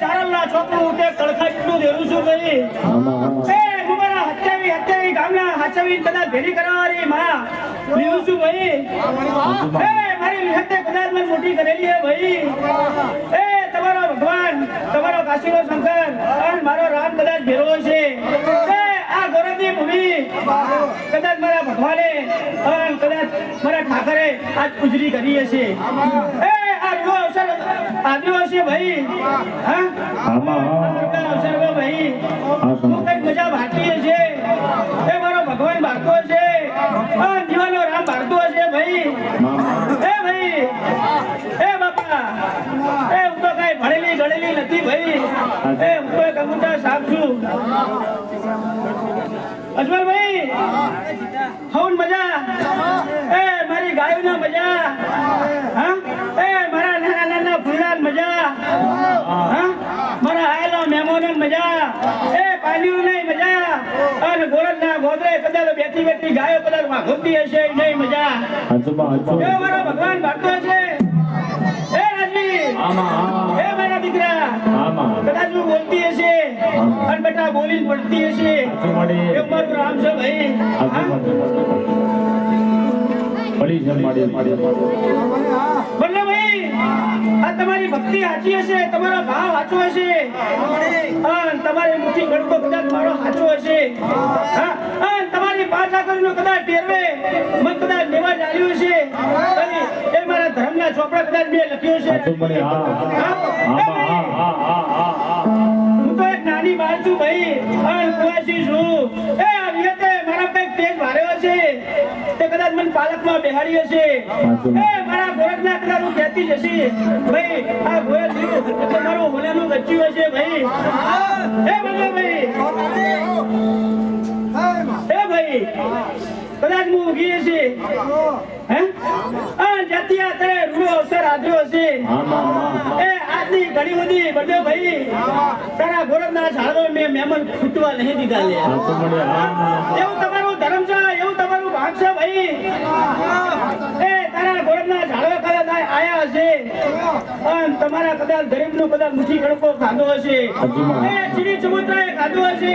ચારણના છોકરું તે કડખાટનું દેરું છું ભાઈ. મારા હત્યાવી ગામના હાચવી કદાચ ભેરી કરવાની માં લીધું છું ભાઈ. મારી વિહતે કદાચ મને મોટી કરેલી હે ભાઈ. તમારો ભગવાન, તમારો કાશીનો શંકર અને મારો રામ કદાચ ભેરવો છે. આ ગોરખની ભૂમિ કદાચ મારા ભગવાને અને કદાચ મારા ઠાકરે આજ પૂજરી કરી હશે. આદિવાસી ભાઈ, હા અવસર ભાઈ હું કઈક મજા ભાગતી હશે. એ મારો ભગવાન ભાગતો છે, જીવાનો રામ ભાગતો હશે ભાઈ. ભાઈ બાપા, હું તો કઈ ભણેલી ગણેલી નથી ભાઈ. હું તો એક અંગૂઠા સાફ છું. અજમલભાઈ હવન મજા, મારી ગાયોના મજા, હા મારા નાના નાના ફૂલના મજા, મારા આયેલા મહેમાનો મજા, પાણીઓની મજા, અને ગોરખના ગોદરે કદાચ બેઠી બેઠી ગાયો કદાચ વાઘોતી હશે નહીં મજા. મારો ભગવાન ભાગતો હશે. મારા દીકરા કદાચ હું બોલતી હશે અને બેટા બોલી પડતી હશે. એવું મારું રામ છે ભાઈ. ભાઈ આ તમારી ભક્તિ સાચી હશે, તમારો ભાવ સાચો હશે, તમારી મુઠ્ઠી ગણકો કદાચ મારો સાચો હશે. તમારી 5 લાખનો કદાચ ટેરવે મને કદાચ લેવા ચાલ્યું હશે. એ મારા ધર્મના ચોપડા કદાચ બે લખ્યું છે. હું તો એક નાની બાળ છું ભાઈ, કુવાસી છું. મારા કઈક તેજ ભાર્યો છે તે કદાચ મને પાલકમાં બેહાડી હશે. મારા ગોરખના કદાચ હું કહેતી જશે ભાઈ આ ગોયલ મારું હોલાનું બચ્યું હશે ભાઈ. ભાઈ કદાચ હું ઊંઘી હશે, જાતિ આ તરે રૂડો અવસર આદ્યો હશે. આજની ઘણી બધી બળદેવ ભાઈ તારા ગોરખના ઝાડો મેં મહેમાન ખૂટવા નહીં દીધા લે. એવું તમારું ધર્મ છે, એવું તમારું ભાગ છે ભાઈ. તારા ગોરખના ઝાડવા કદાચ આયા હશે અને તમારા કદાચ ગરીબનું કદાચ મુઠ્ઠી ગણકો ખાધો હશે, ચીડી ચબૂતરાએ ખાધો હશે,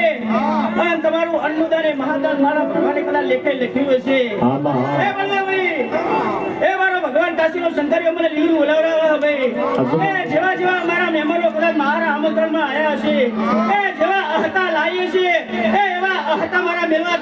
અને તમારું અન્નદાને મહાદાન મારા ભગવાને કદાચ લેખે લખ્યું હશે. મારો ભગવાન કાશીનો શંકરીઓ મને લીલું બોલાવડાવે ભાઈ. જેવા જેવા મારા મહેમાનો કદાચ મારા આમંત્રણમાં આવ્યા હશે, જેવા અહતા લાવી હશે, એવા અહતા મારા મેળવા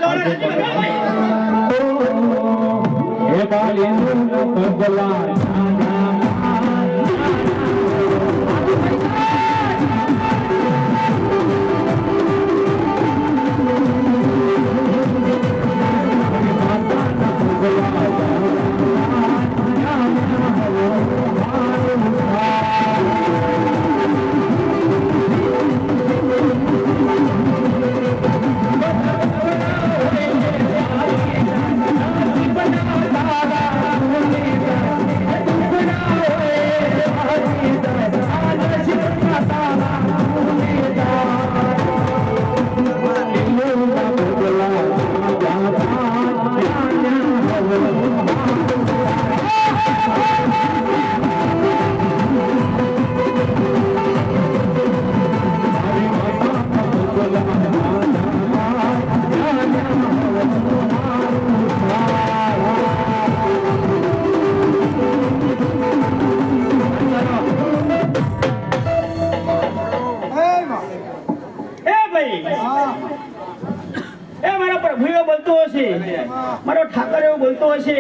મારો ઠાકર એવું બોલતો હશે.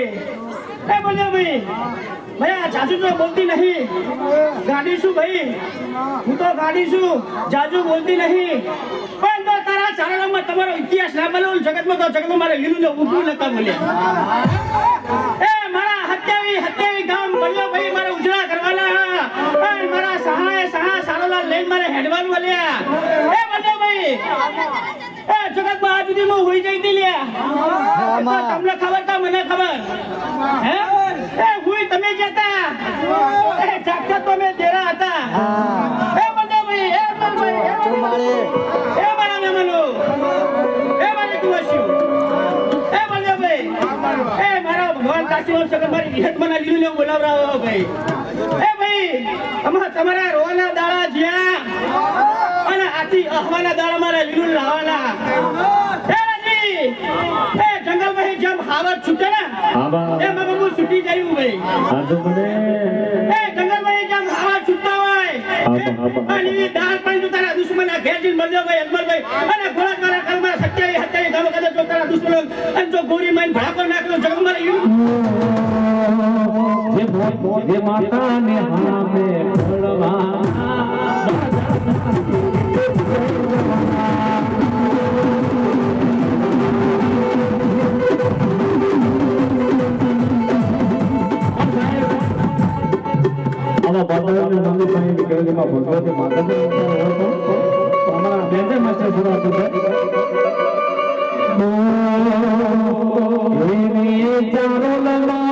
બોલ્યો ભાઈ આ જાજુ તો બોલતી નહીં. ગાડી શું ભાઈ, હું તો ગાડી છું, જાજુ બોલતી નહીં. પણ તો તારા ચારણમાં તમારો ઇતિહાસ ના બોલો જગતમાં, તો જગતમાં મારે લીલું ને ઊભું નતા બોલ્યા. મારા હત્યાવી ગામ બોલ્યો ભાઈ મારે ઉજળા કરવાના, મારા સહાય સારોલાલ લઈને મારે હેડવાનું બોલ્યા. બોલ્યો ભાઈ જગતમાં આ સુધી હું હોઈ જઈ લ્યા. તમને ખબર તા મને ખબર હુઈ તમે જતા જાગતા તો મેં દેરા હતા. મારા મહેમાનો, મારી કુવાસીઓ, મારા ભગવાન કાશીનો શંકર મારી વિહત મને લીલું બોલાવડાવો ભાઈ. ભાઈ આમાં તમારા રોવાના દાડા જ્યાં અને આથી અહવાના દાડા મારા લીલું લાવવાના એ રાજી એ જંગલમાં જેમ હાવર છૂટે ને એ બાબુ છૂટી જાય ભાઈ એ જંગલમાં જેમ હાવર છૂટતા હોય અને એ દાળ પાણી તો તારા દુશ્મન આ ઘેર જઈને મળ્યો ભાઈ અજમલભાઈ અને ઘોડા દ્વારા કલમા 27 ગામો કદાચ જો તારા દુશ્મન અને જો ગોરી માઈન ભડાકો નાખ્યો જંગલમાં જે માતાને હામે ભળવા મંદિર પાસે નીકળેલીમાં ભગવતી માતાજી અમારા બેન માસ્ટર સુનાતું છે ચારો લગવા